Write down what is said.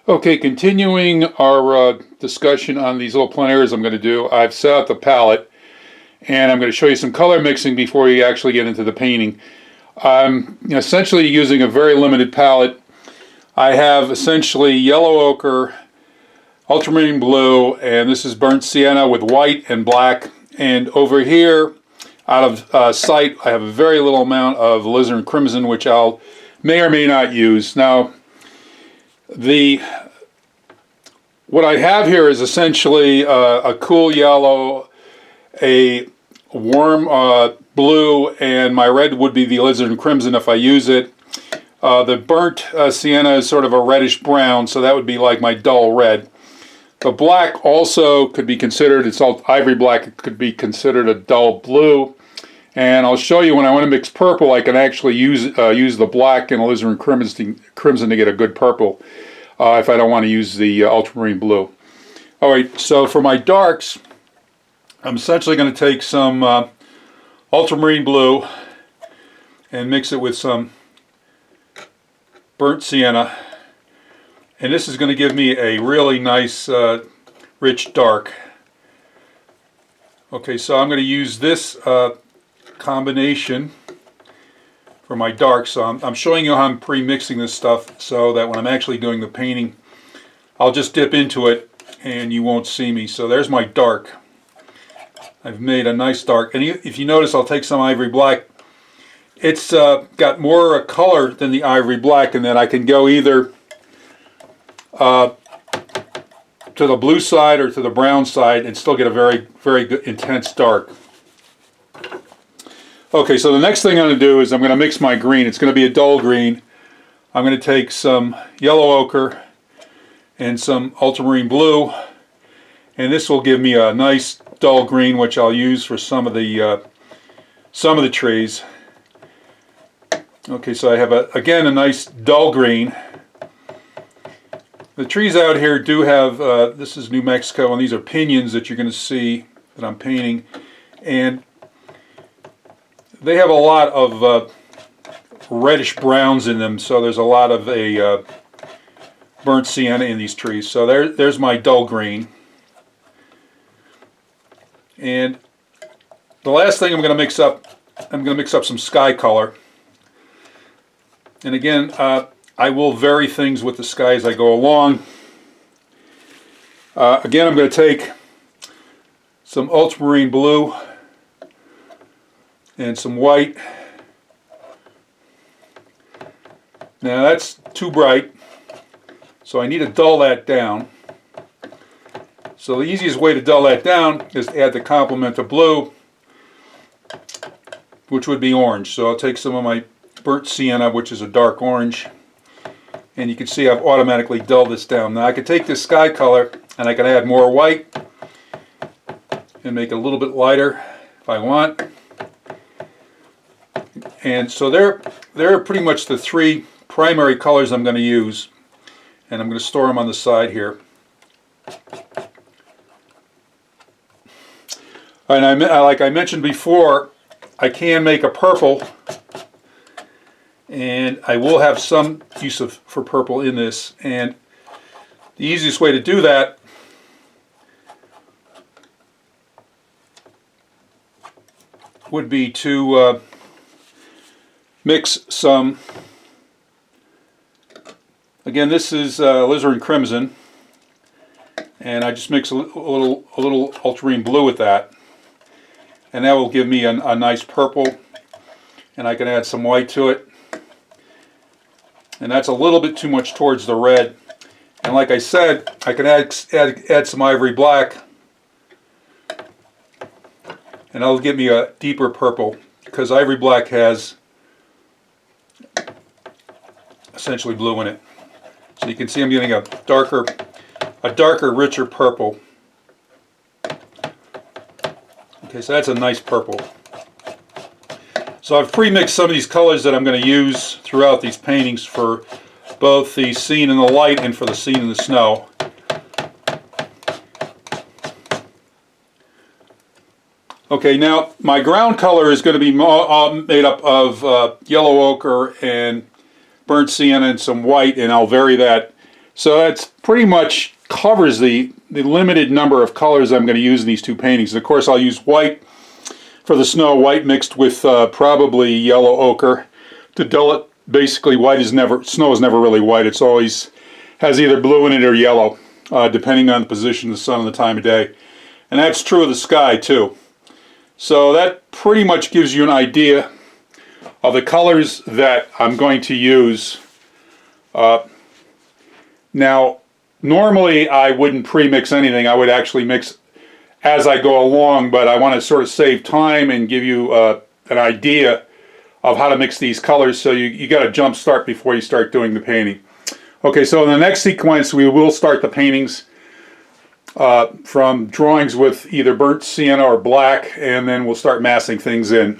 Okay, continuing our discussion on these little plein airs I'm going to do, I've set out the palette and I'm going to show you some color mixing before you actually get into the painting. I'm essentially using a very limited palette. I have essentially yellow ochre, ultramarine blue, and this is burnt sienna with white and black. And over here, out of sight, I have a very little amount of alizarin crimson, which I'll may or may not use. Now, what I have here is essentially a cool yellow, a warm blue, and my red would be the alizarin crimson if I use it. The burnt sienna is sort of a reddish brown, so that would be like my dull red. The black also could be considered, it's all ivory black, it could be considered a dull blue. And I'll show you when I want to mix purple, I can actually use the black and alizarin crimson to get a good purple if I don't want to use the ultramarine blue. Alright, so for my darks, I'm essentially going to take some ultramarine blue and mix it with some burnt sienna. And this is going to give me a really nice rich dark. Okay, so I'm going to use this combination for my dark. So I'm showing you how I'm pre-mixing this stuff so that when I'm actually doing the painting, I'll just dip into it and you won't see me. So there's my dark. I've made a nice dark. And if you notice, I'll take some ivory black. It's got more color than the ivory black, and then I can go either to the blue side or to the brown side and still get a very, very good intense dark. Okay, so the next thing I'm going to do is I'm going to mix my green. It's going to be a dull green. I'm going to take some yellow ochre and some ultramarine blue, and this will give me a nice dull green, which I'll use for some of the trees. Okay, so I have again a nice dull green. The trees out here do have, this is New Mexico, and these are piñons that you're going to see that I'm painting, and they have a lot of reddish browns in them, so there's a lot of a burnt sienna in these trees. So there's my dull green. And the last thing I'm going to mix up some sky color. And again, I will vary things with the sky as I go along. Again, I'm going to take some ultramarine blue and some white. Now that's too bright, so I need to dull that down. So the easiest way to dull that down is to add the complement of blue, which would be orange. So I'll take some of my burnt sienna, which is a dark orange, and you can see I've automatically dulled this down. Now I could take this sky color and I can add more white and make it a little bit lighter if I want. And so they're pretty much the three primary colors I'm going to use, and I'm going to store them on the side here. And like I mentioned before, I can make a purple, and I will have some use for purple in this. And the easiest way to do that would be to mix some, again this is alizarin crimson, and I just mix a little ultramarine blue with that, and that will give me a nice purple, and I can add some white to it, and that's a little bit too much towards the red. And like I said, I can add some ivory black, and that'll give me a deeper purple, because ivory black has essentially blue in it. So you can see I'm getting a darker, richer purple. Okay, so that's a nice purple. So I've pre-mixed some of these colors that I'm going to use throughout these paintings for both the scene in the light and for the scene in the snow. Okay, now my ground color is going to be made up of yellow ochre and burnt sienna and some white, and I'll vary that So that's pretty much covers the limited number of colors I'm going to use in these two paintings. And of course I'll use white for the snow, white mixed with probably yellow ochre to dull it. Basically snow is never really white. It's always has either blue in it or yellow, depending on the position of the sun and the time of day. And that's true of the sky too. So that pretty much gives you an idea of the colors that I'm going to use. Now, normally I wouldn't pre-mix anything. I would actually mix as I go along, but I want to sort of save time and give you an idea of how to mix these colors, so you got to jump start before you start doing the painting. Okay, so in the next sequence we will start the paintings from drawings with either burnt sienna or black, and then we'll start massing things in.